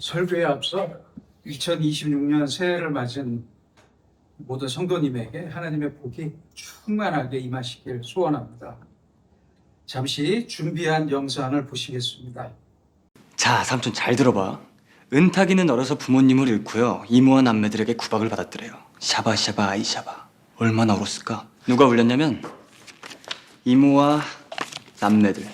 설교에 앞서 2026년 새해를 맞은 모든 성도님에게 하나님의 복이 충만하게 임하시길 소원합니다. 잠시 준비한 영상을 보시겠습니다. 자, 삼촌 잘 들어봐. 은탁이는 어려서 부모님을 잃고요. 이모와 남매들에게 구박을 받았더래요. 샤바샤바 아이샤바. 얼마나 울었을까? 누가 울렸냐면 이모와 남매들.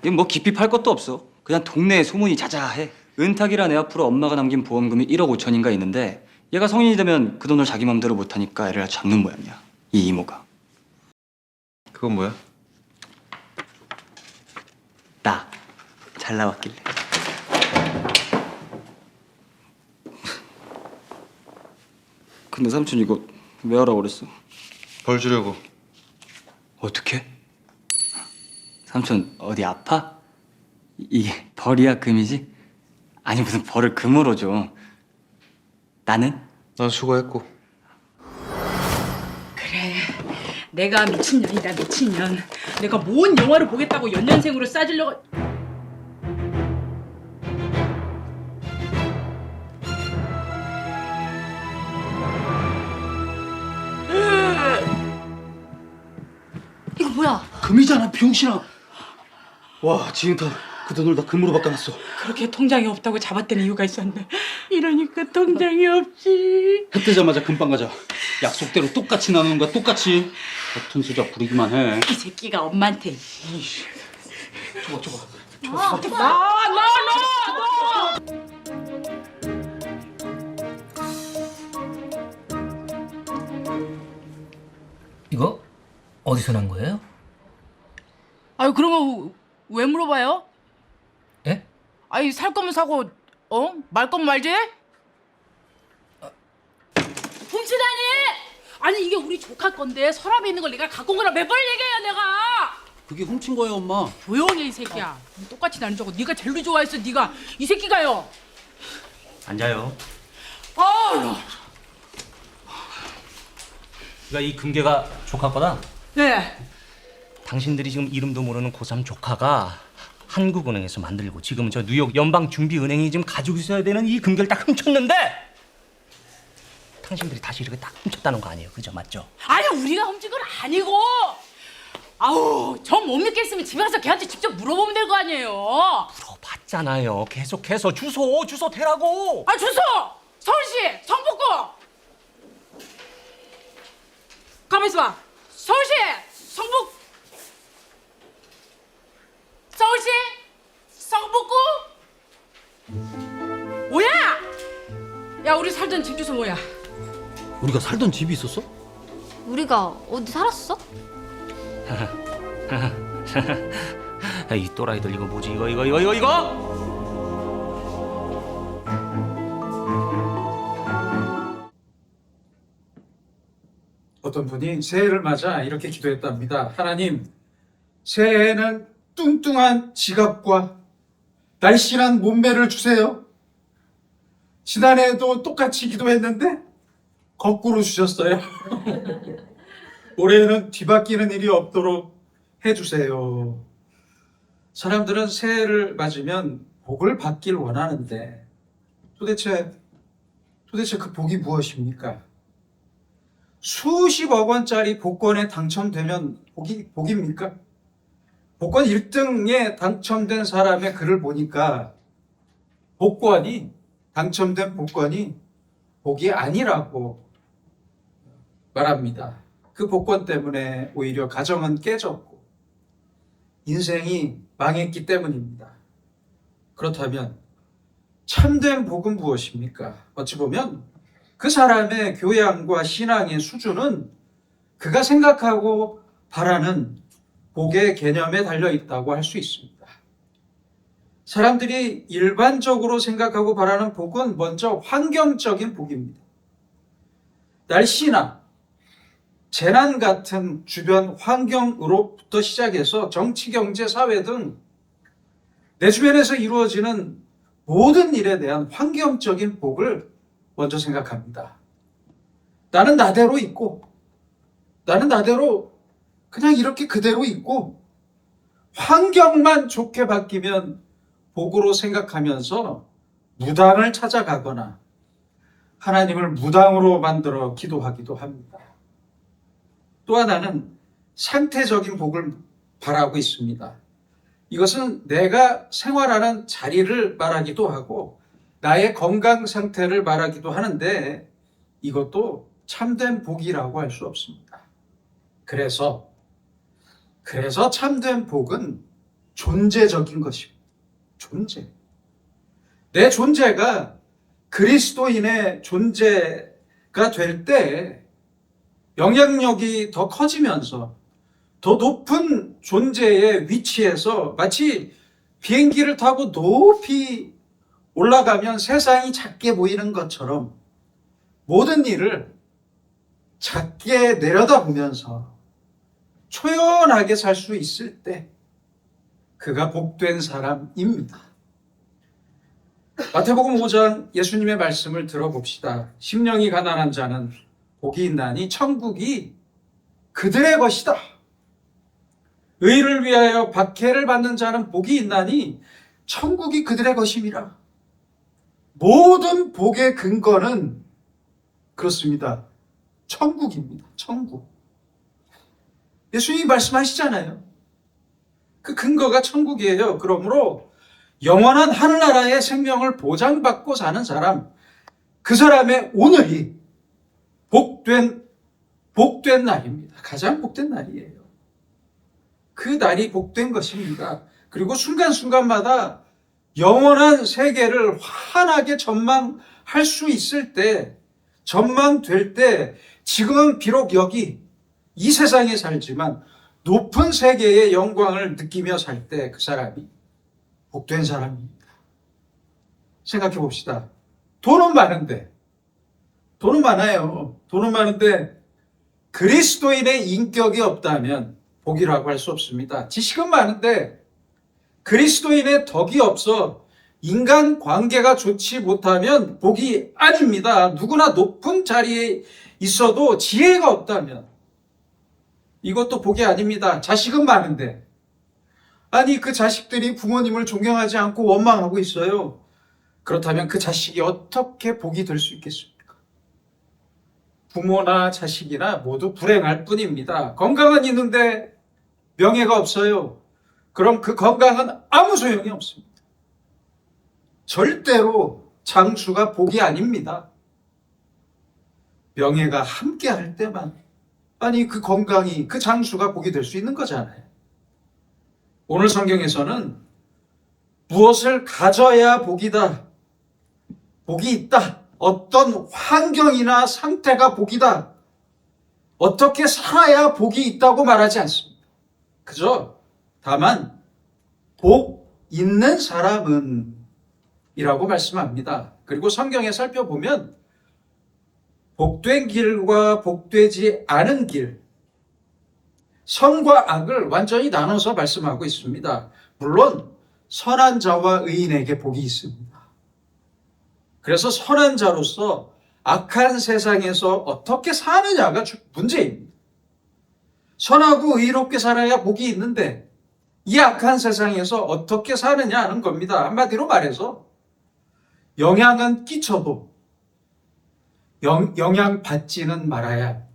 이건 뭐 깊이 팔 것도 없어. 그냥 동네에 소문이 자자해. 은탁이란 애 앞으로 엄마가 남긴 보험금이 1억 5천인가 있는데 얘가 성인이 되면 그 돈을 자기 맘대로 못하니까 애를 잡는 모양이야. 이 이모가. 그건 뭐야? 나 잘 나왔길래. 근데 삼촌 이거 왜 하라고 그랬어? 벌 주려고. 어떻게? 삼촌 어디 아파? 이게 벌이야 금이지? 아니 무슨 벌을 금으로 줘. 나는? 난 수고했고. 그래, 내가 미친년이다 미친년. 내가 뭔 영화를 보겠다고 연년생으로 싸질려가. 이거 뭐야? 금이잖아, 병신아. 와, 지은타 그 돈을 다 금으로 바꿔놨어. 그렇게 통장이 없다고 잡았던 이유가 있었는데 이러니까 통장이 없지. 해 뜨자마자 금방 가자. 약속대로 똑같이 나누는 거야, 똑같이. 같은 수자 부리기만 해. 이 새끼가 엄마한테. 줘봐. 이거 어디서 난 거예요? 아유 그러면 왜 물어봐요? 예? 아니 살 거면 사고 말 거면 말지? 훔치다니! 아니 이게 우리 조카 건데 서랍에 있는 걸 내가 갖고 온 거라 몇 번 얘기해야 내가. 그게 훔친 거예요, 엄마. 조용히 해 이 새끼야. 똑같이 나는 저거 네가 제일 좋아했어 네가 이 새끼가요. 앉아요. 아, 그러니까 이 금괴가 조카 거다. 네. 당신들이 지금 이름도 모르는 고3 조카가 한국은행에서 만들고 지금 저 뉴욕 연방준비은행이 지금 가지고 있어야 되는 이 금괴를 딱 훔쳤는데 당신들이 다시 이렇게 딱 훔쳤다는 거 아니에요? 그죠? 맞죠? 아니 우리가 훔친 건 아니고. 아우 저 못 믿겠으면 집에 가서 걔한테 직접 물어보면 될 거 아니에요. 물어봤잖아요. 계속해서 주소 대라고. 아 주소 서울시 성북구. 가만 있어봐. 서울시 성북. 서울시 성북구. 뭐야? 야 우리 살던 집 주소 뭐야? 우리가 살던 집이 있었어? 우리가 어디 살았어? 이 또라이들 이거 뭐지? 이거 어떤 분이 새해를 맞아 이렇게 기도했답니다. 하나님, 새해에는 뚱뚱한 지갑과 날씬한 몸매를 주세요. 지난해에도 똑같이 기도했는데 거꾸로 주셨어요. 올해는 뒤바뀌는 일이 없도록 해주세요. 사람들은 새해를 맞으면 복을 받길 원하는데 도대체 그 복이 무엇입니까? 수십억 원짜리 복권에 당첨되면 복입니까? 복권 1등에 당첨된 사람의 글을 보니까 당첨된 복권이 복이 아니라고 말합니다. 그 복권 때문에 오히려 가정은 깨졌고 인생이 망했기 때문입니다. 그렇다면 참된 복은 무엇입니까? 어찌 보면 그 사람의 교양과 신앙의 수준은 그가 생각하고 바라는 복의 개념에 달려 있다고 할 수 있습니다. 사람들이 일반적으로 생각하고 바라는 복은 먼저 환경적인 복입니다. 날씨나 재난 같은 주변 환경으로부터 시작해서 정치, 경제, 사회 등 내 주변에서 이루어지는 모든 일에 대한 환경적인 복을 먼저 생각합니다. 나는 나대로 있고, 나는 나대로 그냥 이렇게 그대로 있고, 환경만 좋게 바뀌면 복으로 생각하면서 무당을 찾아가거나 하나님을 무당으로 만들어 기도하기도 합니다. 또 하나는 상태적인 복을 바라고 있습니다. 이것은 내가 생활하는 자리를 말하기도 하고 나의 건강 상태를 말하기도 하는데 이것도 참된 복이라고 할 수 없습니다. 그래서 참된 복은 존재적인 것입니다. 존재. 내 존재가 그리스도인의 존재가 될 때 영향력이 더 커지면서 더 높은 존재의 위치에서 마치 비행기를 타고 높이 올라가면 세상이 작게 보이는 것처럼 모든 일을 작게 내려다보면서 초연하게 살 수 있을 때 그가 복된 사람입니다. 마태복음 5장 예수님의 말씀을 들어봅시다. 심령이 가난한 자는 복이 있나니 천국이 그들의 것이다. 의를 위하여 박해를 받는 자는 복이 있나니 천국이 그들의 것임이라. 모든 복의 근거는 그렇습니다. 천국입니다. 천국. 예수님이 말씀하시잖아요. 그 근거가 천국이에요. 그러므로 영원한 하늘나라의 생명을 보장받고 사는 사람, 그 사람의 오늘이 복된 날입니다. 가장 복된 날이에요. 그 날이 복된 것입니다. 그리고 순간순간마다 영원한 세계를 환하게 전망할 수 있을 때, 전망될 때, 지금은 비록 여기 이 세상에 살지만 높은 세계의 영광을 느끼며 살 때 그 사람이 복된 사람입니다. 생각해 봅시다. 돈은 많아요. 돈은 많은데 그리스도인의 인격이 없다면 복이라고 할 수 없습니다. 지식은 많은데 그리스도인의 덕이 없어 인간 관계가 좋지 못하면 복이 아닙니다. 누구나 높은 자리에 있어도 지혜가 없다면 이것도 복이 아닙니다. 자식은 많은데 아니 그 자식들이 부모님을 존경하지 않고 원망하고 있어요. 그렇다면 그 자식이 어떻게 복이 될 수 있겠습니까? 부모나 자식이나 모두 불행할 뿐입니다. 건강은 있는데 명예가 없어요. 그럼 그 건강은 아무 소용이 없습니다. 절대로 장수가 복이 아닙니다. 명예가 함께 할 때만, 아니 그 건강이, 그 장수가 복이 될 수 있는 거잖아요. 오늘 성경에서는 무엇을 가져야 복이다, 복이 있다, 어떤 환경이나 상태가 복이다, 어떻게 살아야 복이 있다고 말하지 않습니다. 그저 다만 복 있는 사람은 이라고 말씀합니다. 그리고 성경에 살펴보면 복된 길과 복되지 않은 길, 선과 악을 완전히 나눠서 말씀하고 있습니다. 물론 선한 자와 의인에게 복이 있습니다. 그래서 선한 자로서 악한 세상에서 어떻게 사느냐가 문제입니다. 선하고 의롭게 살아야 복이 있는데 이 악한 세상에서 어떻게 사느냐 하는 겁니다. 한마디로 말해서 영향은 끼쳐도 영향받지는 말아야 합니다.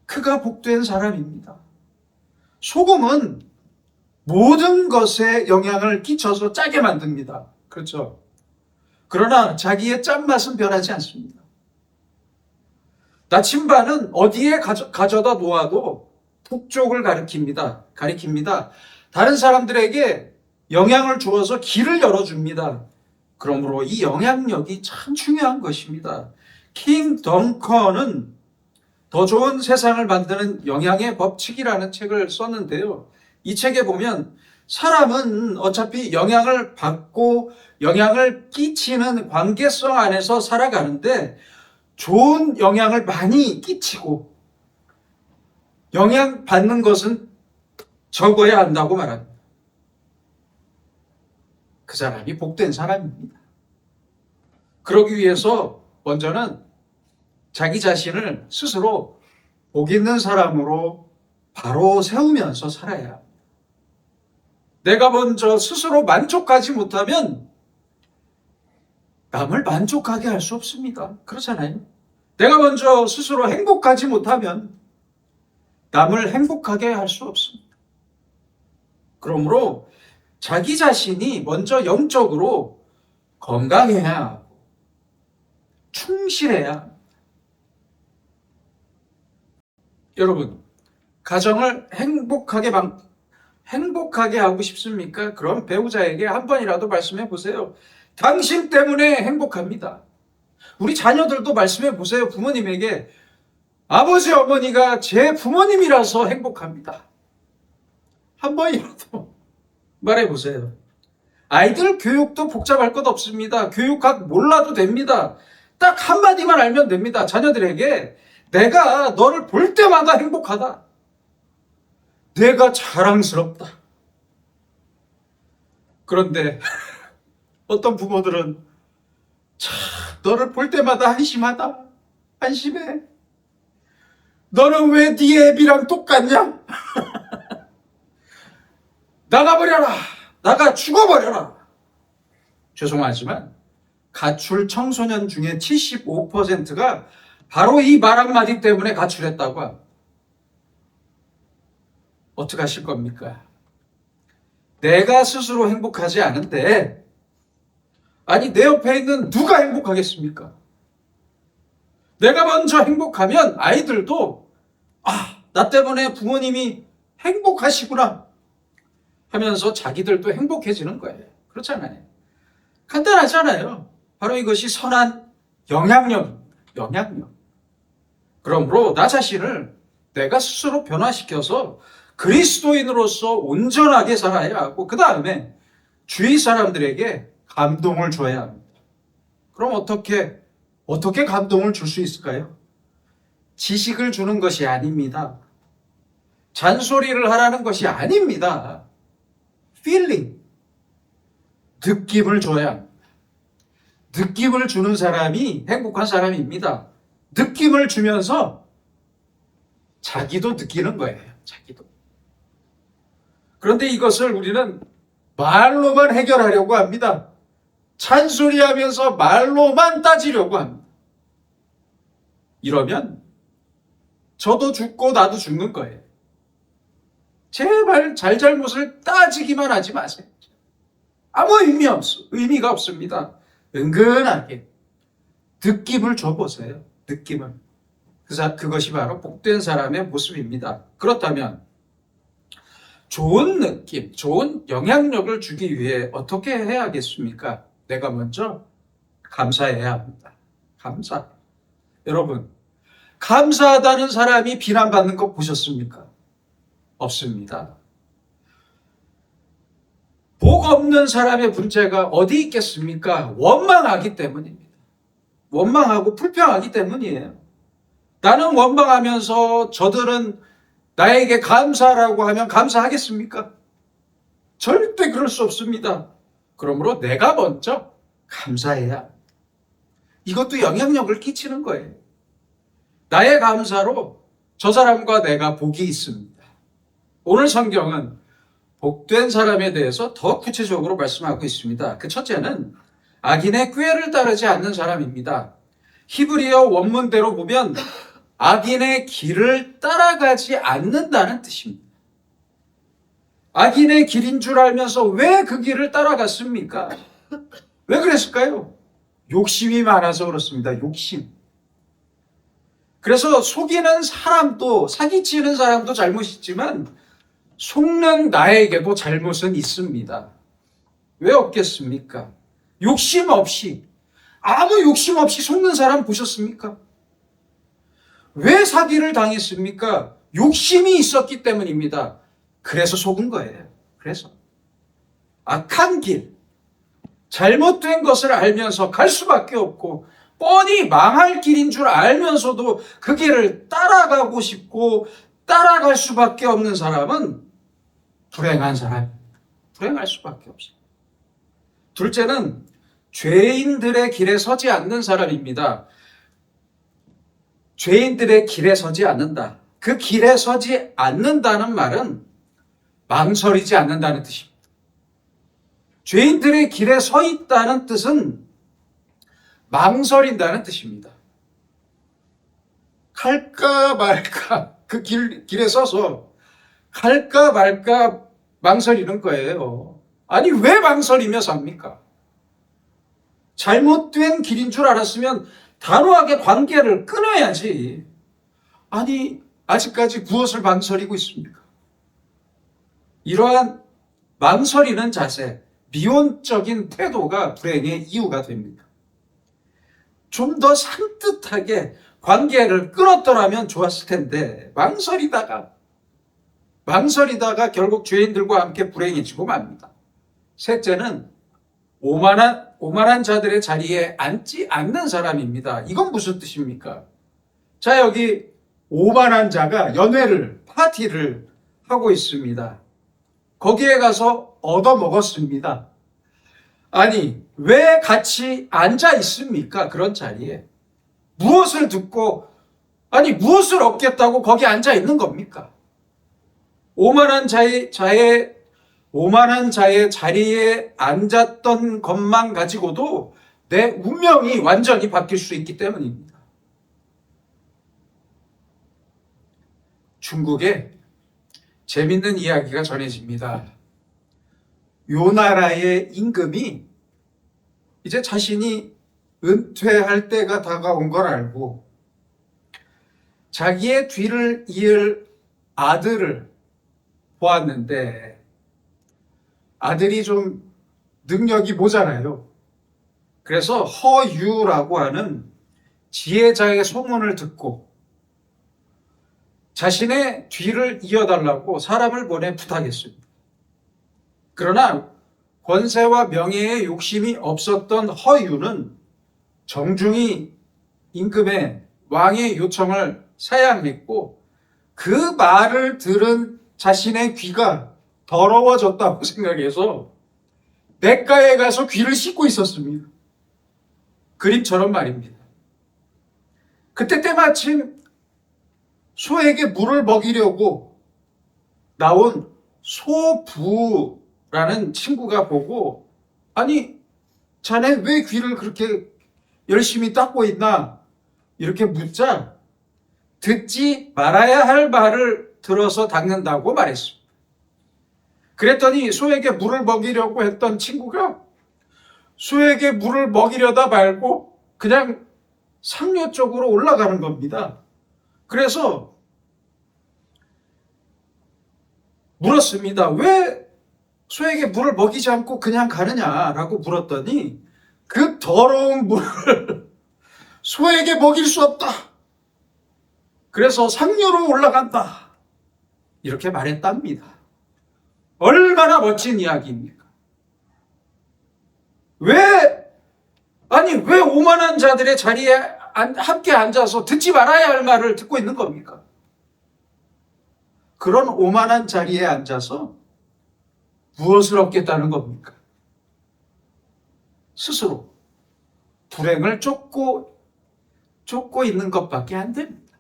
그가 복된 사람입니다. 소금은 모든 것에 영향을 끼쳐서 짜게 만듭니다. 그렇죠? 그러나 자기의 짠맛은 변하지 않습니다. 나침반은 어디에 가져다 놓아도 북쪽을 가리킵니다. 다른 사람들에게 영향을 주어서 길을 열어줍니다. 그러므로 이 영향력이 참 중요한 것입니다. 킹 덩컨은 더 좋은 세상을 만드는 영향의 법칙이라는 책을 썼는데요. 이 책에 보면 사람은 어차피 영향을 받고 영향을 끼치는 관계성 안에서 살아가는데 좋은 영향을 많이 끼치고 영향받는 것은 적어야 한다고 말합니다. 그 사람이 복된 사람입니다. 그러기 위해서 먼저는 자기 자신을 스스로 복 있는 사람으로 바로 세우면서 살아야 합니다. 내가 먼저 스스로 만족하지 못하면 남을 만족하게 할 수 없습니다. 그렇잖아요. 내가 먼저 스스로 행복하지 못하면 남을 행복하게 할 수 없습니다. 그러므로 자기 자신이 먼저 영적으로 건강해야 하고 충실해야 합니다. 여러분, 가정을 행복하게 하고 싶습니까? 그럼 배우자에게 한 번이라도 말씀해 보세요. 당신 때문에 행복합니다. 우리 자녀들도 말씀해 보세요. 부모님에게 아버지, 어머니가 제 부모님이라서 행복합니다. 한 번이라도 말해 보세요. 아이들 교육도 복잡할 것 없습니다. 교육학 몰라도 됩니다. 딱 한마디만 알면 됩니다. 자녀들에게 내가 너를 볼 때마다 행복하다. 내가 자랑스럽다. 그런데 어떤 부모들은 참 너를 볼 때마다 한심하다. 한심해. 너는 왜 네 애비랑 똑같냐? 나가버려라. 나가 죽어버려라. 죄송하지만 가출 청소년 중에 75%가 바로 이 말 한마디 때문에 가출했다고 합니다. 어떻게 하실 겁니까? 내가 스스로 행복하지 않은데 아니 내 옆에 있는 누가 행복하겠습니까? 내가 먼저 행복하면 아이들도 나 때문에 부모님이 행복하시구나 하면서 자기들도 행복해지는 거예요. 그렇잖아요. 간단하잖아요. 바로 이것이 선한 영향력입니다. 영향력. 그러므로 나 자신을 내가 스스로 변화시켜서 그리스도인으로서 온전하게 살아야 하고 그 다음에 주위 사람들에게 감동을 줘야 합니다. 그럼 어떻게 감동을 줄 수 있을까요? 지식을 주는 것이 아닙니다. 잔소리를 하라는 것이 아닙니다. feeling, 느낌을 줘야 합니다. 느낌을 주는 사람이 행복한 사람입니다. 느낌을 주면서 자기도 느끼는 거예요. 자기도. 그런데 이것을 우리는 말로만 해결하려고 합니다. 잔소리하면서 말로만 따지려고 합니다. 이러면 저도 죽고 나도 죽는 거예요. 제발 잘잘못을 따지기만 하지 마세요. 아무 의미가 없습니다. 은근하게 느낌을 줘보세요. 느낌을. 그것이 바로 복된 사람의 모습입니다. 그렇다면 좋은 느낌, 좋은 영향력을 주기 위해 어떻게 해야겠습니까? 내가 먼저 감사해야 합니다. 감사. 여러분, 감사하다는 사람이 비난받는 거 보셨습니까? 없습니다. 복 없는 사람의 문제가 어디 있겠습니까? 원망하기 때문입니다. 원망하고 불평하기 때문이에요. 나는 원망하면서 저들은 나에게 감사라고 하면 감사하겠습니까? 절대 그럴 수 없습니다. 그러므로 내가 먼저 감사해야 합니다. 이것도 영향력을 끼치는 거예요. 나의 감사로 저 사람과 내가 복이 있습니다. 오늘 성경은 복된 사람에 대해서 더 구체적으로 말씀하고 있습니다. 그 첫째는 악인의 꾀를 따르지 않는 사람입니다. 히브리어 원문대로 보면 악인의 길을 따라가지 않는다는 뜻입니다. 악인의 길인 줄 알면서 왜 그 길을 따라갔습니까? 왜 그랬을까요? 욕심이 많아서 그렇습니다. 욕심. 그래서 속이는 사람도, 사기치는 사람도 잘못이 있지만 속는 나에게도 잘못은 있습니다. 왜 없겠습니까? 욕심 없이, 아무 욕심 없이 속는 사람 보셨습니까? 왜 사기를 당했습니까? 욕심이 있었기 때문입니다. 그래서 속은 거예요. 그래서 악한 길, 잘못된 것을 알면서 갈 수밖에 없고 뻔히 망할 길인 줄 알면서도 그 길을 따라가고 싶고 따라갈 수밖에 없는 사람은 불행한 사람입니다. 불행할 수밖에 없어요. 둘째는 죄인들의 길에 서지 않는 사람입니다. 죄인들의 길에 서지 않는다. 그 길에 서지 않는다는 말은 망설이지 않는다는 뜻입니다. 죄인들의 길에 서 있다는 뜻은 망설인다는 뜻입니다. 갈까 말까 그 길에 서서 갈까 말까 망설이는 거예요. 아니 왜 망설이며 삽니까? 잘못된 길인 줄 알았으면 단호하게 관계를 끊어야지. 아니 아직까지 무엇을 망설이고 있습니까? 이러한 망설이는 자세, 미온적인 태도가 불행의 이유가 됩니다. 좀 더 산뜻하게 관계를 끊었더라면 좋았을 텐데 망설이다가 결국 죄인들과 함께 불행해지고 맙니다. 셋째는 오만한 자들의 자리에 앉지 않는 사람입니다. 이건 무슨 뜻입니까? 자, 여기 오만한 자가 파티를 하고 있습니다. 거기에 가서 얻어먹었습니다. 아니, 왜 같이 앉아 있습니까? 그런 자리에. 무엇을 듣고, 아니, 무엇을 얻겠다고 거기 앉아 있는 겁니까? 오만한 자의 자리에 앉았던 것만 가지고도 내 운명이 완전히 바뀔 수 있기 때문입니다. 중국에 재밌는 이야기가 전해집니다. 요 나라의 임금이 이제 자신이 은퇴할 때가 다가온 걸 알고 자기의 뒤를 이을 아들을 보았는데 아들이 좀 능력이 모자라요. 그래서 허유라고 하는 지혜자의 소문을 듣고 자신의 뒤를 이어달라고 사람을 보내 부탁했습니다. 그러나 권세와 명예에 욕심이 없었던 허유는 정중히 임금의 왕의 요청을 사양했고 그 말을 들은 자신의 귀가 더러워졌다고 생각해서 냇가에 가서 귀를 씻고 있었습니다. 그림처럼 말입니다. 그때 때마침 소에게 물을 먹이려고 나온 소부라는 친구가 보고 아니 자네 왜 귀를 그렇게 열심히 닦고 있나 이렇게 묻자 듣지 말아야 할 말을 들어서 닦는다고 말했습니다. 그랬더니 소에게 물을 먹이려고 했던 친구가 소에게 물을 먹이려다 말고 그냥 상류 쪽으로 올라가는 겁니다. 그래서 물었습니다. 왜 소에게 물을 먹이지 않고 그냥 가느냐라고 물었더니 그 더러운 물을 소에게 먹일 수 없다. 그래서 상류로 올라간다. 이렇게 말했답니다. 얼마나 멋진 이야기입니까? 왜 오만한 자들의 자리에 함께 앉아서 듣지 말아야 할 말을 듣고 있는 겁니까? 그런 오만한 자리에 앉아서 무엇을 얻겠다는 겁니까? 스스로 불행을 쫓고 있는 것밖에 안 됩니다.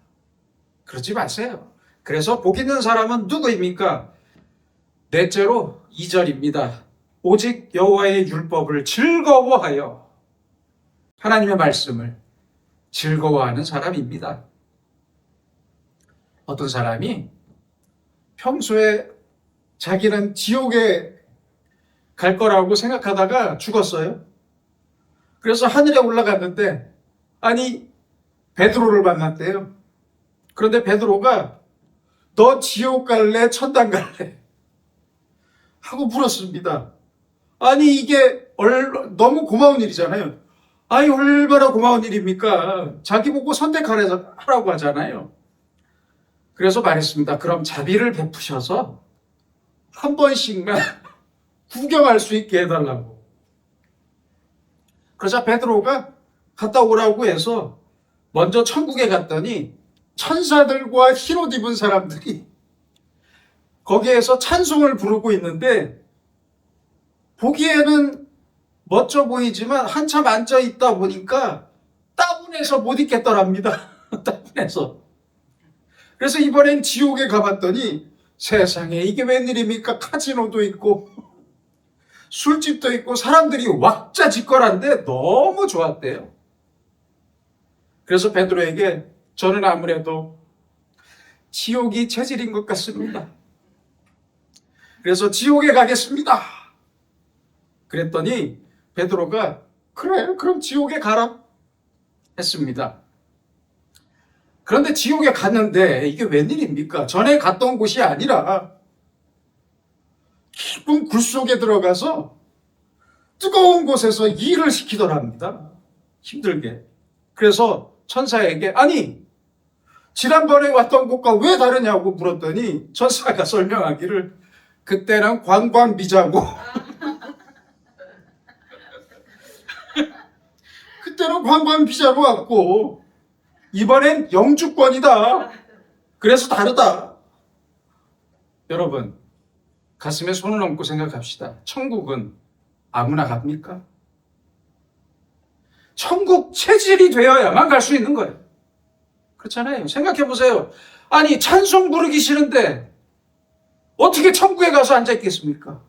그러지 마세요. 그래서 복 있는 사람은 누구입니까? 넷째로 2절입니다. 오직 여호와의 율법을 즐거워하여 하나님의 말씀을 즐거워하는 사람입니다. 어떤 사람이 평소에 자기는 지옥에 갈 거라고 생각하다가 죽었어요. 그래서 하늘에 올라갔는데 아니 베드로를 만났대요. 그런데 베드로가 너 지옥 갈래 천당 갈래 하고 물었습니다. 아니 이게 너무 고마운 일이잖아요. 아니 얼마나 고마운 일입니까? 자기 보고 선택하라고 하잖아요. 그래서 말했습니다. 그럼 자비를 베푸셔서 한 번씩만 구경할 수 있게 해달라고. 그러자 베드로가 갔다 오라고 해서 먼저 천국에 갔더니 천사들과 흰옷 입은 사람들이 거기에서 찬송을 부르고 있는데 보기에는 멋져 보이지만 한참 앉아 있다 보니까 따분해서 못 있겠더랍니다. 따분해서. 그래서 이번엔 지옥에 가봤더니 세상에 이게 웬일입니까? 카지노도 있고 술집도 있고 사람들이 왁자지껄한데 너무 좋았대요. 그래서 베드로에게 저는 아무래도 지옥이 체질인 것 같습니다. 그래서 지옥에 가겠습니다. 그랬더니 베드로가 그래, 그럼 지옥에 가라 했습니다. 그런데 지옥에 갔는데 이게 웬일입니까? 전에 갔던 곳이 아니라 깊은 굴 속에 들어가서 뜨거운 곳에서 일을 시키더랍니다. 힘들게. 그래서 천사에게 아니 지난번에 왔던 곳과 왜 다르냐고 물었더니 천사가 설명하기를 그때는 관광 비자고 그때는 관광 비자로 왔고 이번엔 영주권이다. 그래서 다르다. 여러분 가슴에 손을 얹고 생각합시다. 천국은 아무나 갑니까? 천국 체질이 되어야만 갈 수 있는 거예요. 그렇잖아요. 생각해 보세요. 아니 찬송 부르기 싫은데 어떻게 천국에 가서 앉아 있겠습니까?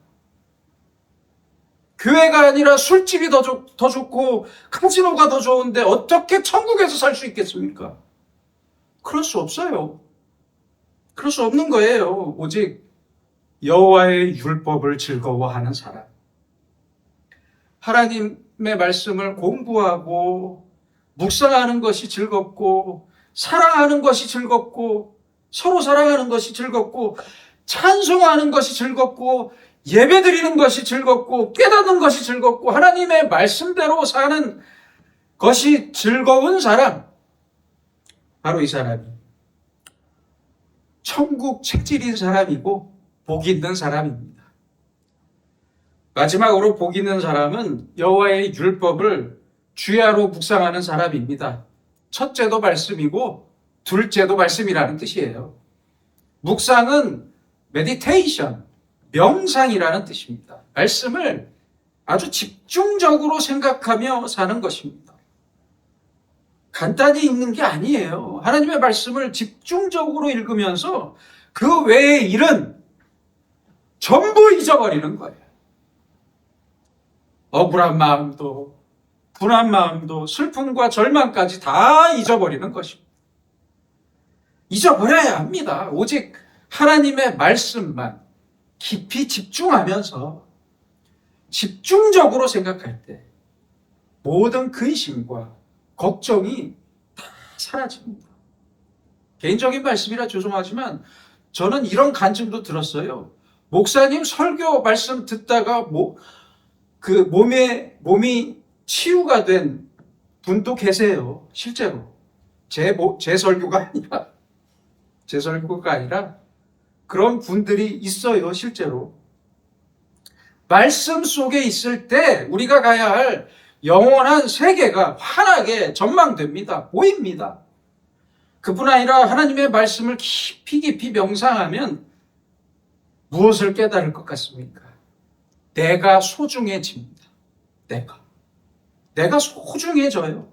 교회가 아니라 술집이 더 좋고 카지노가 더 좋은데 어떻게 천국에서 살 수 있겠습니까? 그럴 수 없어요. 그럴 수 없는 거예요. 오직 여호와의 율법을 즐거워하는 사람. 하나님의 말씀을 공부하고 묵상하는 것이 즐겁고 사랑하는 것이 즐겁고 서로 사랑하는 것이 즐겁고 찬송하는 것이 즐겁고 예배드리는 것이 즐겁고 깨닫는 것이 즐겁고 하나님의 말씀대로 사는 것이 즐거운 사람, 바로 이 사람이 천국 체질인 사람이고 복 있는 사람입니다. 마지막으로 복 있는 사람은 여호와의 율법을 주야로 묵상하는 사람입니다. 첫째도 말씀이고 둘째도 말씀이라는 뜻이에요. 묵상은 메디테이션, 명상이라는 뜻입니다. 말씀을 아주 집중적으로 생각하며 사는 것입니다. 간단히 읽는 게 아니에요. 하나님의 말씀을 집중적으로 읽으면서 그 외의 일은 전부 잊어버리는 거예요. 억울한 마음도, 분한 마음도, 슬픔과 절망까지 다 잊어버리는 것입니다. 잊어버려야 합니다. 오직 하나님의 말씀만 깊이 집중하면서 집중적으로 생각할 때 모든 근심과 걱정이 다 사라집니다. 개인적인 말씀이라 죄송하지만 저는 이런 간증도 들었어요. 목사님 설교 말씀 듣다가 몸이 치유가 된 분도 계세요. 실제로. 제 설교가 아니라 그런 분들이 있어요. 실제로. 말씀 속에 있을 때 우리가 가야 할 영원한 세계가 환하게 전망됩니다. 보입니다. 그뿐 아니라 하나님의 말씀을 깊이 명상하면 무엇을 깨달을 것 같습니까? 내가 소중해집니다. 내가 소중해져요.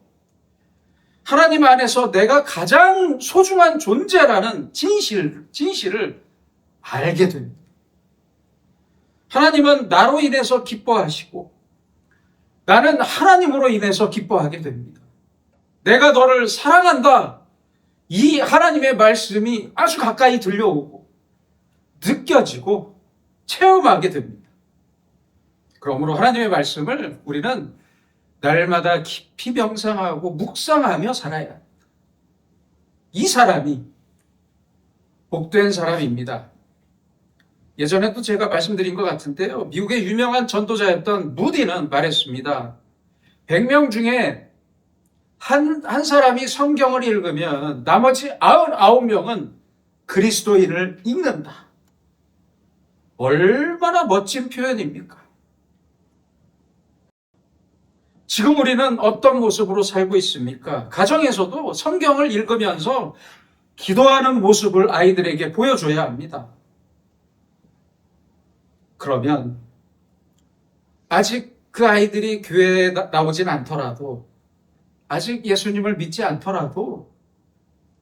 하나님 안에서 내가 가장 소중한 존재라는 진실을 알게 됩니다. 하나님은 나로 인해서 기뻐하시고 나는 하나님으로 인해서 기뻐하게 됩니다. 내가 너를 사랑한다. 이 하나님의 말씀이 아주 가까이 들려오고 느껴지고 체험하게 됩니다. 그러므로 하나님의 말씀을 우리는 날마다 깊이 명상하고 묵상하며 살아야 합니다. 이 사람이 복된 사람입니다. 예전에도 제가 말씀드린 것 같은데요. 미국의 유명한 전도자였던 무디는 말했습니다. 100명 중에 한 사람이 성경을 읽으면 나머지 99명은 그리스도인을 읽는다. 얼마나 멋진 표현입니까? 지금 우리는 어떤 모습으로 살고 있습니까? 가정에서도 성경을 읽으면서 기도하는 모습을 아이들에게 보여줘야 합니다. 그러면 아직 그 아이들이 교회에 나오진 않더라도 아직 예수님을 믿지 않더라도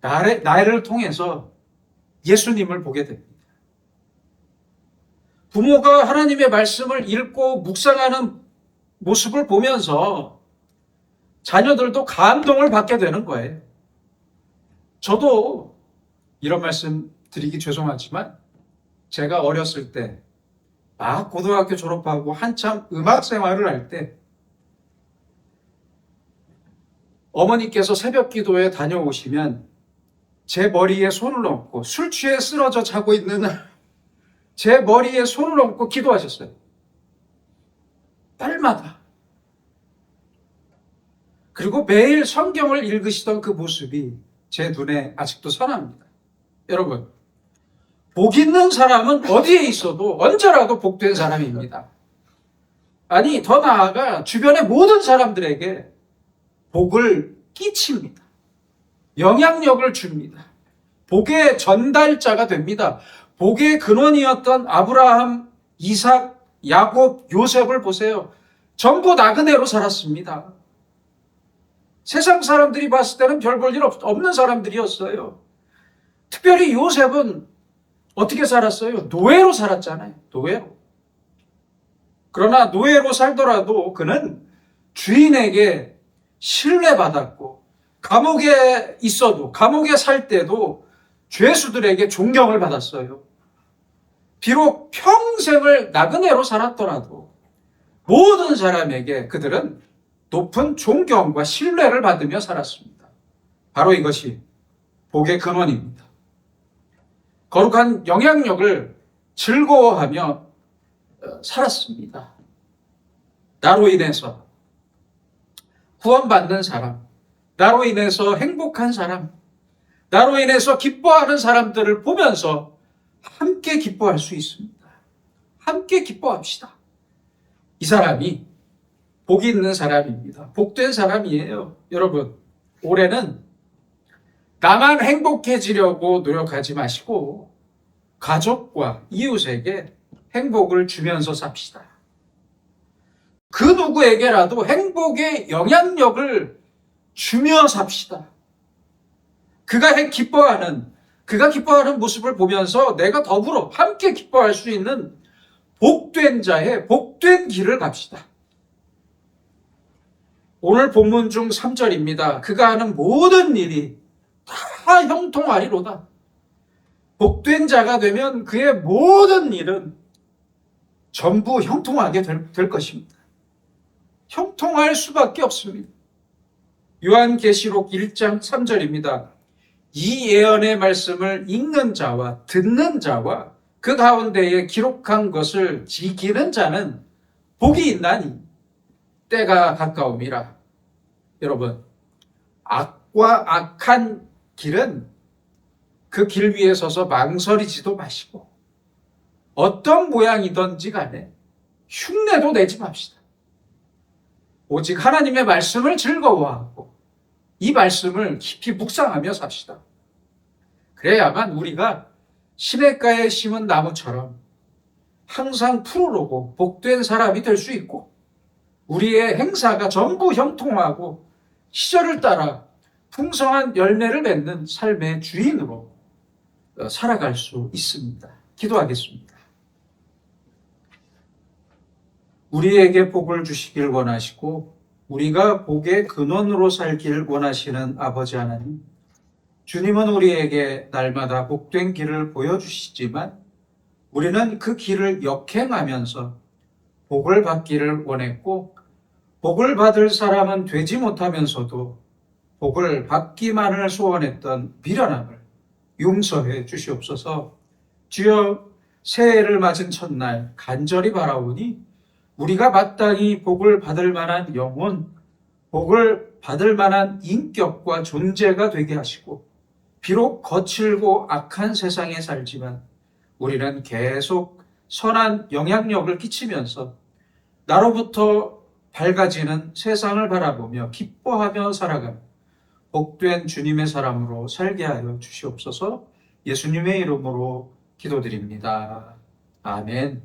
나를 통해서 예수님을 보게 됩니다. 부모가 하나님의 말씀을 읽고 묵상하는 모습을 보면서 자녀들도 감동을 받게 되는 거예요. 저도 이런 말씀 드리기 죄송하지만 제가 어렸을 때 막 고등학교 졸업하고 한참 음악 생활을 할 때 어머니께서 새벽 기도에 다녀오시면 제 머리에 손을 얹고 술 취해 쓰러져 자고 있는 제 머리에 손을 얹고 기도하셨어요. 딸마다. 그리고 매일 성경을 읽으시던 그 모습이 제 눈에 아직도 선합니다. 여러분, 복 있는 사람은 어디에 있어도 언제라도 복된 사람입니다. 아니, 더 나아가 주변의 모든 사람들에게 복을 끼칩니다. 영향력을 줍니다. 복의 전달자가 됩니다. 복의 근원이었던 아브라함, 이삭, 야곱, 요셉을 보세요. 전부 나그네로 살았습니다. 세상 사람들이 봤을 때는 별 볼 일 없는 사람들이었어요. 특별히 요셉은 어떻게 살았어요? 노예로 살았잖아요. 노예로. 그러나 노예로 살더라도 그는 주인에게 신뢰받았고 감옥에 있어도 감옥에 살 때도 죄수들에게 존경을 받았어요. 비록 평생을 나그네로 살았더라도 모든 사람에게 그들은 높은 존경과 신뢰를 받으며 살았습니다. 바로 이것이 복의 근원입니다. 거룩한 영향력을 즐거워하며 살았습니다. 나로 인해서 구원받는 사람, 나로 인해서 행복한 사람, 나로 인해서 기뻐하는 사람들을 보면서 함께 기뻐할 수 있습니다. 함께 기뻐합시다. 이 사람이 복이 있는 사람입니다. 복된 사람이에요. 여러분, 올해는 나만 행복해지려고 노력하지 마시고 가족과 이웃에게 행복을 주면서 삽시다. 그 누구에게라도 행복의 영향력을 주며 삽시다. 그가 기뻐하는 모습을 보면서 내가 더불어 함께 기뻐할 수 있는 복된 자의 복된 길을 갑시다. 오늘 본문 중 3절입니다. 그가 하는 모든 일이 다 형통하리로다. 복된 자가 되면 그의 모든 일은 전부 형통하게 될 것입니다. 형통할 수밖에 없습니다. 요한계시록 1장 3절입니다. 이 예언의 말씀을 읽는 자와 듣는 자와 그 가운데에 기록한 것을 지키는 자는 복이 있나니 때가 가까움이라. 여러분, 악과 악한 길은 그 길 위에 서서 망설이지도 마시고 어떤 모양이든지 간에 흉내도 내지 맙시다. 오직 하나님의 말씀을 즐거워하고 이 말씀을 깊이 묵상하며 삽시다. 그래야만 우리가 시냇가에 심은 나무처럼 항상 푸르르고 복된 사람이 될 수 있고 우리의 행사가 전부 형통하고 시절을 따라 풍성한 열매를 맺는 삶의 주인으로 살아갈 수 있습니다. 기도하겠습니다. 우리에게 복을 주시길 원하시고 우리가 복의 근원으로 살길 원하시는 아버지 하나님, 주님은 우리에게 날마다 복된 길을 보여주시지만 우리는 그 길을 역행하면서 복을 받기를 원했고 복을 받을 사람은 되지 못하면서도 복을 받기만을 소원했던 미련함을 용서해 주시옵소서. 주여, 새해를 맞은 첫날 간절히 바라오니 우리가 마땅히 복을 받을 만한 영혼, 복을 받을 만한 인격과 존재가 되게 하시고 비록 거칠고 악한 세상에 살지만 우리는 계속 선한 영향력을 끼치면서 나로부터 밝아지는 세상을 바라보며 기뻐하며 살아가는 복된 주님의 사람으로 살게 하여 주시옵소서. 예수님의 이름으로 기도드립니다. 아멘.